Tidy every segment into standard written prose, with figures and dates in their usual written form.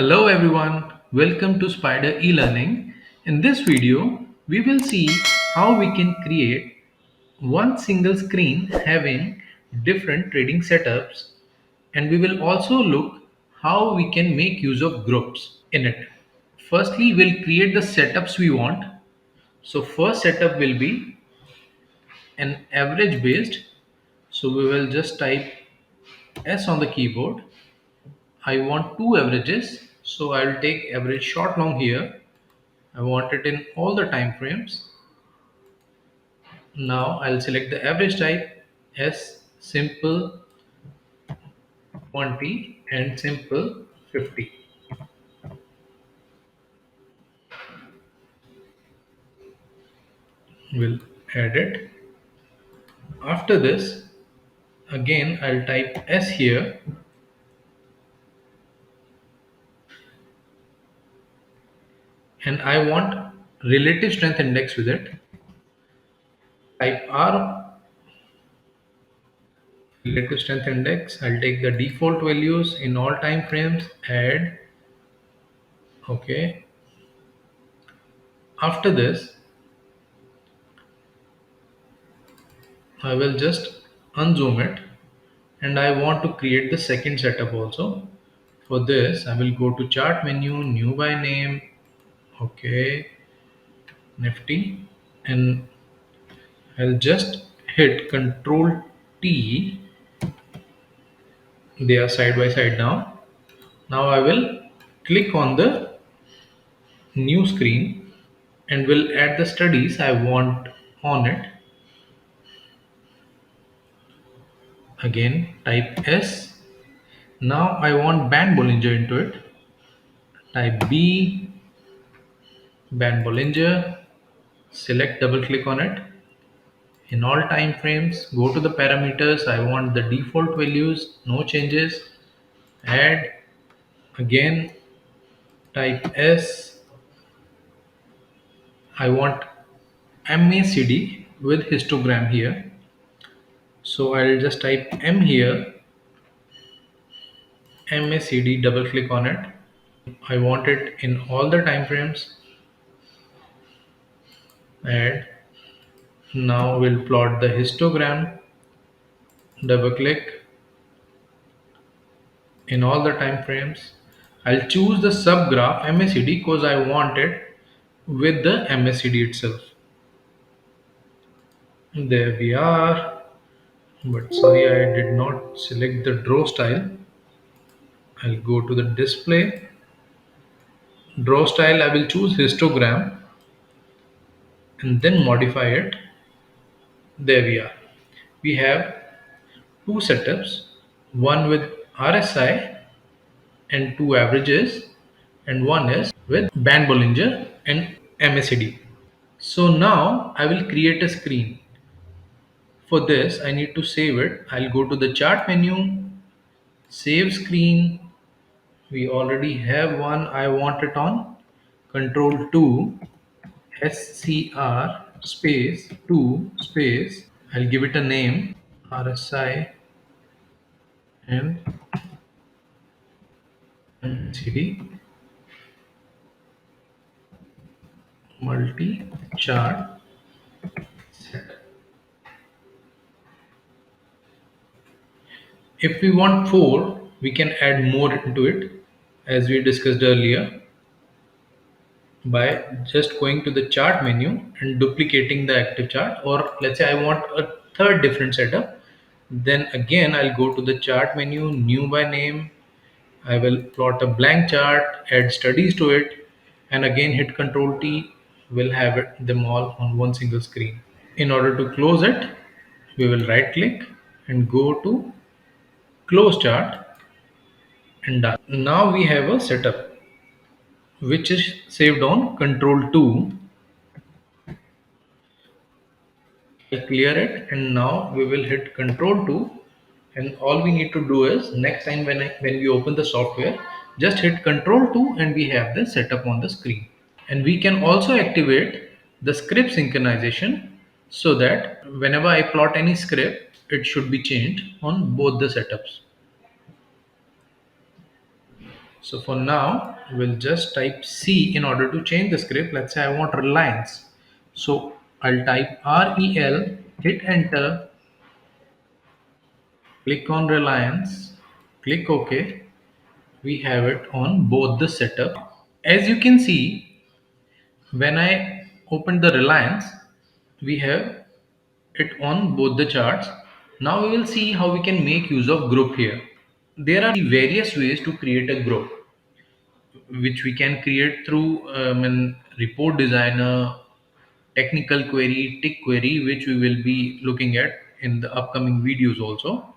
Hello everyone, welcome to Spider e-learning. In this video, we will see how we can create one single screen having different trading setups, and we will also look how we can make use of groups in it. Firstly, we'll create the setups we want. So first setup will be an average based. So we will just type S on the keyboard. I want two averages, so I'll take average short long here. I want it in all the time frames. Now I'll select the average type as simple 20 and simple 50. We'll add it. After this, again I'll type S here and I want relative strength index with it. Type R, relative strength index. I'll take the default values in all time frames, add. Okay. After this, I will just unzoom it and I want to create the second setup also. For this, I will go to chart menu, new by name, okay, Nifty, and I'll just hit Control T. They are side by side now. Now I will click on the new screen and will add the studies I want on it. Again, type S. Now I want band Bollinger into it. Type B, band Bollinger. Select, double click on it. In all time frames, go to the parameters. I want the default values, no changes. Add, again type S. I want MACD with histogram here. So I'll just type M here, MACD, double click on it. I want it in all the time frames. Add. Now we'll plot the histogram, double click in all the time frames. I'll choose the subgraph MACD because I want it with the MACD itself. There we are. But sorry, I did not select the draw style. I'll go to the display. Draw style, I will choose histogram and then modify it. There we are. We have two setups, one with RSI and two averages, and one is with band Bollinger and MACD. So now I will create a screen. For this, I need to save it. I'll go to the chart menu, save screen. We already have one. I want it on control 2 SCR space 2 space. I'll give it a name RSI and MCD multi chart set. If we want 4, we can add more into it as we discussed earlier by just going to the chart menu and duplicating the active chart, or let's say I want a third different setup, then again I'll go to the chart menu, new by name. I will plot a blank chart, add studies to it, and again hit Control T. We'll have them all on one single screen. In order to close it, we will right click and go to close chart and done. Now we have a setup which is saved on Control 2. I'll clear it and now we will hit Control 2, and all we need to do is next time when we open the software, just hit Control 2 and we have the setup on the screen. And we can also activate the script synchronization so that whenever I plot any script, it should be changed on both the setups. So for now, we'll just type C in order to change the script. Let's say I want Reliance. So I'll type REL, hit enter, click on Reliance, click OK. We have it on both the setup. As you can see, when I open the Reliance, we have it on both the charts. Now we will see how we can make use of group here. There are various ways to create a group, which we can create through report designer, technical query, tick query, which we will be looking at in the upcoming videos also.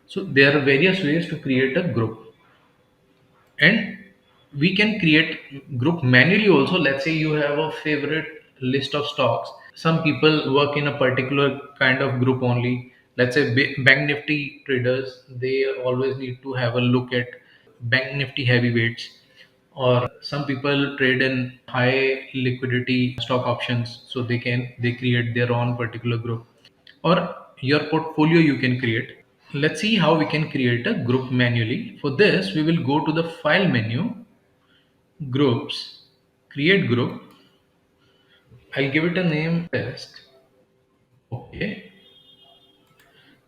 So there are various ways to create a group, and we can create group manually also. Let's say you have a favorite list of stocks. Some people work in a particular kind of group only. Let's say bank nifty traders, they always need to have a look at bank nifty heavyweights, or some people trade in high liquidity stock options, so they create their own particular group, or your portfolio you can create. Let's see how we can create a group manually. For this, we will go to the file menu, groups, create group. I'll give it a name test. Okay.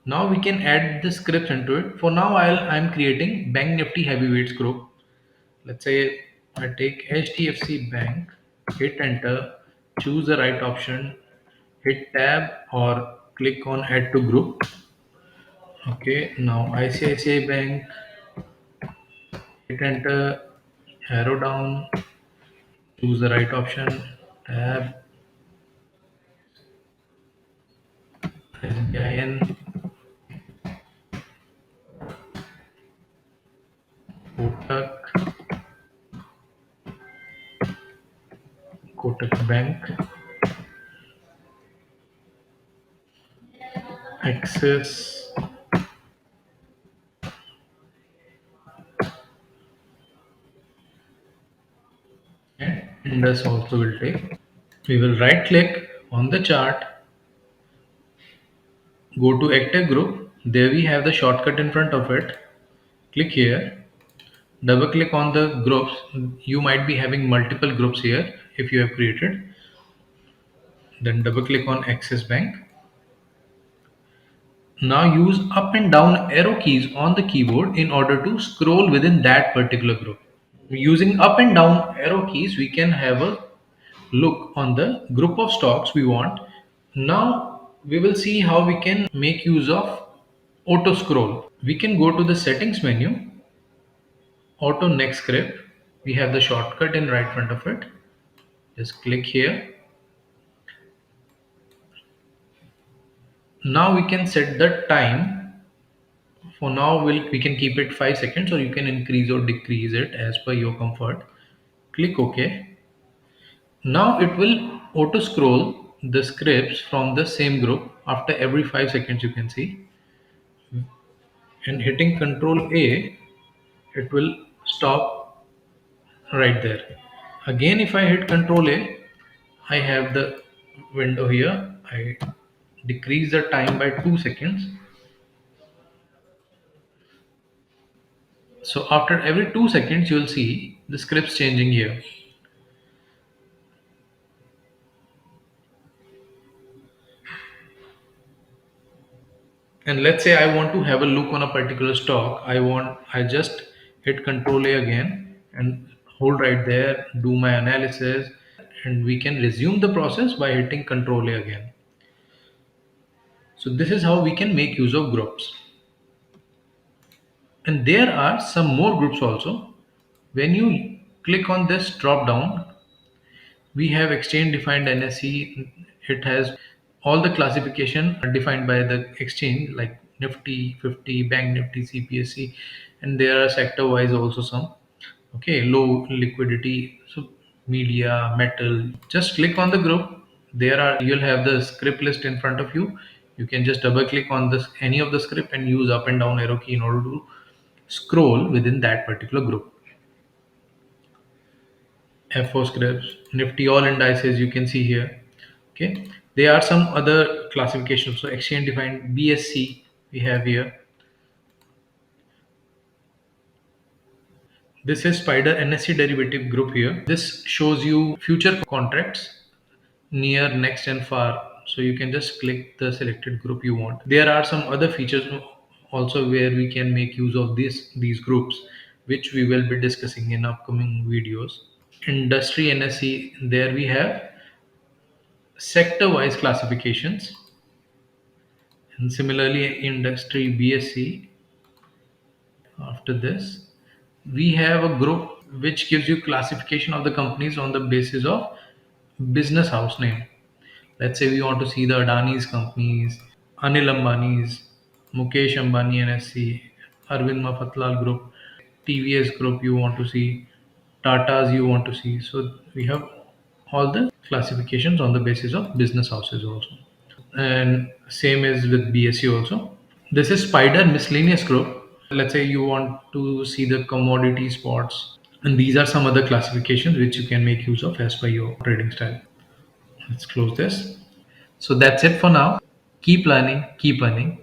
Now we can add the scripts into it. For now, I'm creating Bank Nifty Heavyweights group. Let's say I take HDFC Bank, hit enter, choose the right option, hit tab or click on add to group. Okay, now ICICI Bank, hit enter, arrow down, choose the right option, tab, SBIN, Kotak, Kotak Bank, Axis, and Indus also will take. We will right click on the chart, go to active group. There we have the shortcut in front of it. Click here, double click on the groups. You might be having multiple groups here if you have created. Then double click on Axis Bank. Now use up and down arrow keys on the keyboard in order to scroll within that particular group. Using up and down arrow keys, we can have a look on the group of stocks we want. Now we will see how we can make use of auto scroll. We can go to the settings menu, auto next script. We have the shortcut in right front of it. Just click here. Now we can set the time. For now, we can keep it 5 seconds, or you can increase or decrease it as per your comfort. Click OK. Now it will auto scroll the scripts from the same group after every 5 seconds, you can see. And hitting Control A, it will stop right there. Again, if I hit Control A, I have the window here. I decrease the time by 2 seconds. So after every 2 seconds, you will see the scripts changing here. And let's say I want to have a look on a particular stock. I just hit Control A again and hold right there, do my analysis, and we can resume the process by hitting Control A again. So this is how we can make use of groups. And there are some more groups also. When you click on this drop down, we have exchange defined NSE. It has all the classification are defined by the exchange, like Nifty 50, Bank Nifty, CPSC, and there are sector wise also some. Okay, low liquidity, so media, metal. Just click on the group. There are you'll have the script list in front of you. You can just double click on this any of the script and use up and down arrow key in order to scroll within that particular group. F4 scripts, Nifty all indices you can see here. Okay, there are some other classifications. So exchange defined BSC we have here. This is Spider NSE derivative group here. This shows you future contracts near, next, and far. So you can just click the selected group you want. There are some other features also where we can make use of these groups, which we will be discussing in upcoming videos. Industry NSE, there we have sector wise classifications, and similarly industry BSC. After this, we have a group which gives you classification of the companies on the basis of business house name. Let's say we want to see the Adani's companies, Anil Ambani's, Mukesh Ambani NSC, Arvind Mafatlal Group, TVS Group you want to see, Tata's you want to see. So we have all the classifications on the basis of business houses also. And same is with BSE also. This is Spider Miscellaneous Group. Let's say you want to see the commodity spots, and these are some other classifications which you can make use of as per your trading style. Let's close this. So that's it for now. Keep learning, keep earning.